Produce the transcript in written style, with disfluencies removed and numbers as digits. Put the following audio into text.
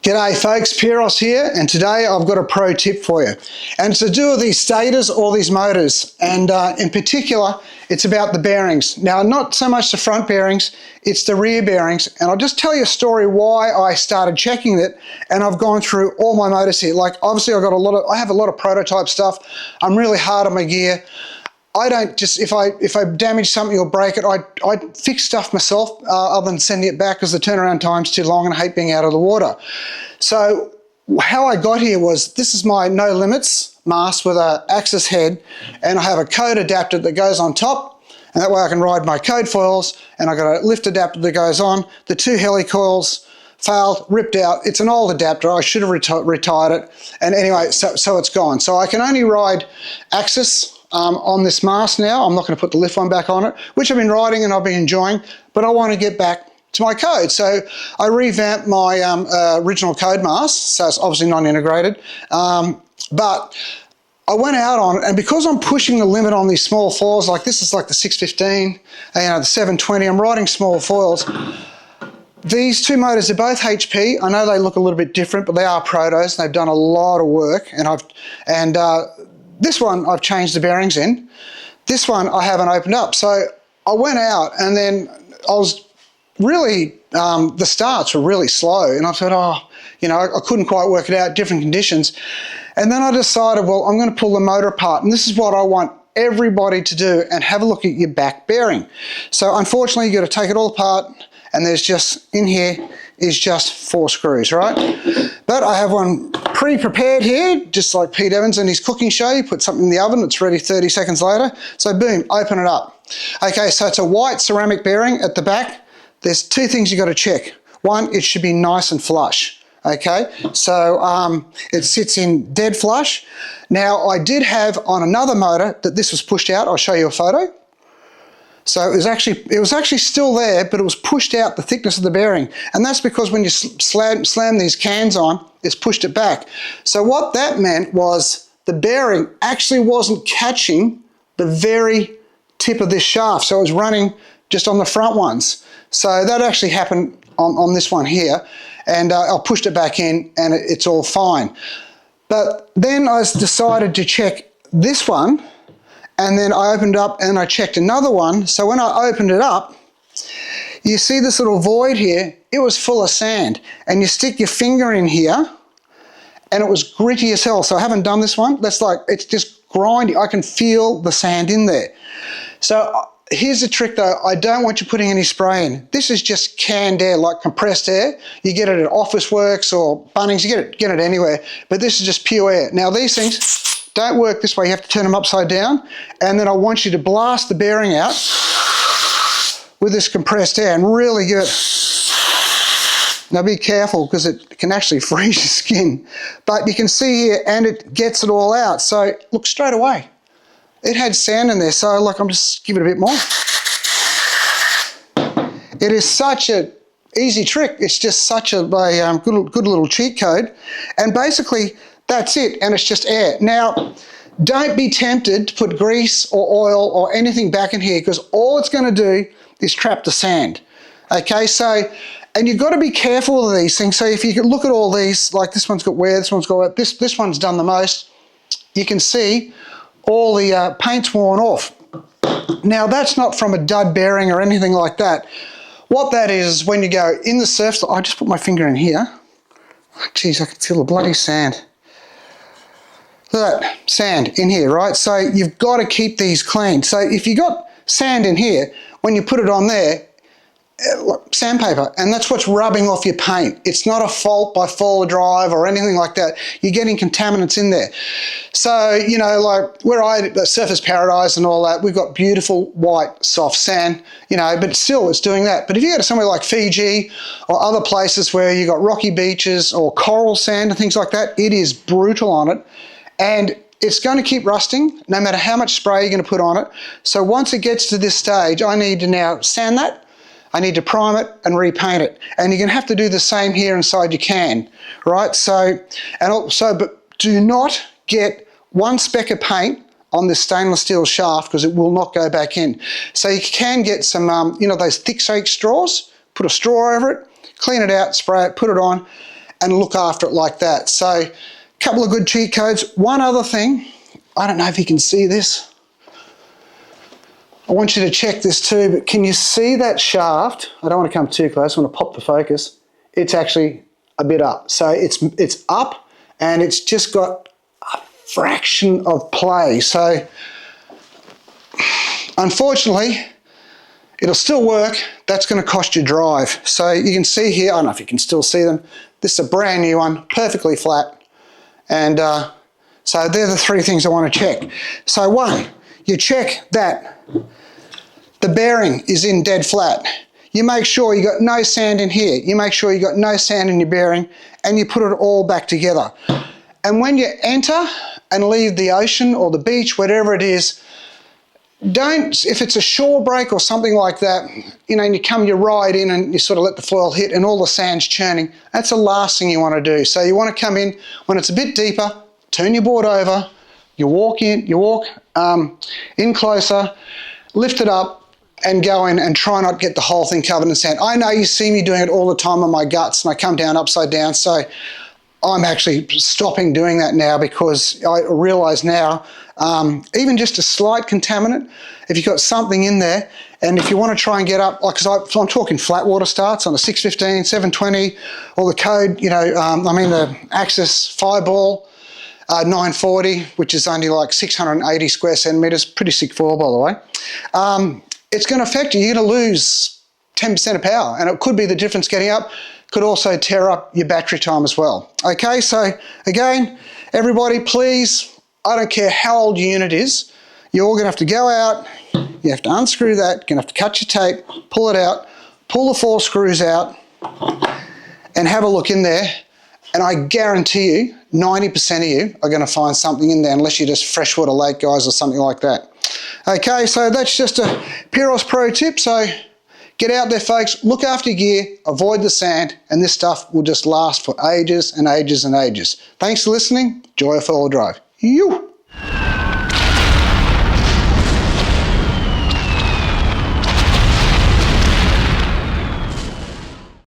G'day folks, Piros here, and today I've got a pro tip for you. And it's to do with these stators or these motors, and in particular it's about the bearings. Now, not so much the front bearings, it's the rear bearings, and I'll just tell you a story why I started checking it, and I've gone through all my motors here. Like, obviously I have a lot of prototype stuff. I'm really hard on my gear. I don't just, if I damage something or break it, I fix stuff myself other than sending it back because the turnaround time's too long and I hate being out of the water. So how I got here was, this is my no limits mast with a axis head, and I have a code adapter that goes on top, and that way I can ride my code foils, and I got a lift adapter that goes on. The two helicoils failed, ripped out. It's an old adapter. I should have retired it. And anyway, so it's gone. So I can only ride axis on this mast now. I'm not going to put the lift one back on it, which I've been riding and I've been enjoying, but I want to get back to my code. So I revamped my original code mast, so it's obviously non-integrated, but I went out on it, and because I'm pushing the limit on these small foils, like this is like the 615, the 720, I'm riding small foils. These two motors are both HP. I know they look a little bit different, but they are protos, and they've done a lot of work, and this one I've changed the bearings in. This one I haven't opened up. So I went out, and then I was really, the starts were really slow, and I thought, I couldn't quite work it out, different conditions. And then I decided, well, I'm going to pull the motor apart, and this is what I want everybody to do, and have a look at your back bearing. So unfortunately, you got to take it all apart, and there's just, in here is just 4 screws, right? But I have one pre-prepared here, just like Pete Evans in his cooking show. You put something in the oven, it's ready 30 seconds later. So boom, open it up. Okay, so it's a white ceramic bearing at the back. There's 2 things you got to check. One, it should be nice and flush. Okay, so it sits in dead flush. Now, I did have on another motor that this was pushed out. I'll show you a photo. So it was actually still there, but it was pushed out the thickness of the bearing. And that's because when you slam these cans on, it's pushed it back. So what that meant was the bearing actually wasn't catching the very tip of this shaft. So it was running just on the front ones. So that actually happened on this one here. And I pushed it back in, and it's all fine. But then I decided to check this one, and then I opened up and I checked another one. So when I opened it up, you see this little void here, it was full of sand. And you stick your finger in here, and it was gritty as hell. So I haven't done this one. That's like, it's just grindy. I can feel the sand in there. So here's the trick though, I don't want you putting any spray in. This is just canned air, like compressed air. You get it at Office Works or Bunnings, you get it anywhere. But this is just pure air. Now these things don't work this way. You have to turn them upside down, and then I want you to blast the bearing out with this compressed air and really give it. Now be careful, because it can actually freeze your skin. But you can see here, and it gets it all out. So look, straight away, it had sand in there. So like, I'm just give it a bit more. It is such a easy trick. It's just such a good little cheat code, and basically that's it, and it's just air. Now, don't be tempted to put grease or oil or anything back in here, because all it's going to do is trap the sand. Okay, so, and you've got to be careful of these things. So if you can look at all these, like this one's got wear, this one's got wear, this one's done the most, you can see all the paint's worn off. Now, that's not from a dud bearing or anything like that. What that is when you go in the surface, I just put my finger in here. Geez, I can feel the bloody sand. Look at that sand in here, right? So you've got to keep these clean. So if you got sand in here, when you put it on there, sandpaper, and that's what's rubbing off your paint. It's not a fault by fall of drive or anything like that. You're getting contaminants in there. So, you know, like where Surface Paradise and all that, we've got beautiful white soft sand, you know, but still it's doing that. But if you go to somewhere like Fiji or other places where you've got rocky beaches or coral sand and things like that, it is brutal on it. And it's going to keep rusting no matter how much spray you're going to put on it. So once it gets to this stage, I need to now sand that. I need to prime it and repaint it. And you're going to have to do the same here inside your can, right? So, and also, but do not get one speck of paint on this stainless steel shaft, because it will not go back in. So you can get some, you know, those thick shake straws, put a straw over it, clean it out, spray it, put it on, and look after it like that. So a couple of good cheat codes. One other thing, I don't know if you can see this. I want you to check this too, but can you see that shaft? I don't want to come too close, I want to pop the focus. It's actually a bit up. So it's up and it's just got a fraction of play. So unfortunately, it'll still work. That's going to cost you drive. So you can see here, I don't know if you can still see them. This is a brand new one, perfectly flat. And so they're the three things I want to check. So one, you check that the bearing is in dead flat. You make sure you got no sand in here. You make sure you got no sand in your bearing, and you put it all back together. And when you enter and leave the ocean or the beach, whatever it is, don't, if it's a shore break or something like that, you know, and you ride in and you sort of let the foil hit and all the sand's churning, that's the last thing you want to do. So you want to come in when it's a bit deeper, turn your board over, you walk in closer, lift it up, and go in and try not to get the whole thing covered in sand. I know you see me doing it all the time on my guts, and I come down upside down, so I'm actually stopping doing that now because I realise now, even just a slight contaminant, if you've got something in there, and if you want to try and get up, like, because I'm talking flat water starts on a 615, 720, or the code, you know, the Axis Fireball 940, which is only like 680 square centimetres, pretty sick foil, by the way. It's going to affect you. You're going to lose 10% of power, and it could be the difference getting up. Could also tear up your battery time as well. Okay, so again, everybody, please, I don't care how old your unit is, you're all going to have to go out, you have to unscrew that, you're going to have to cut your tape, pull it out, pull the 4 screws out, and have a look in there, and I guarantee you, 90% of you are going to find something in there, unless you're just freshwater lake guys or something like that. Okay, so that's just a Piros Pro tip. So get out there, folks, look after your gear, avoid the sand, and this stuff will just last for ages and ages and ages. Thanks for listening. Enjoy a foil drive. You.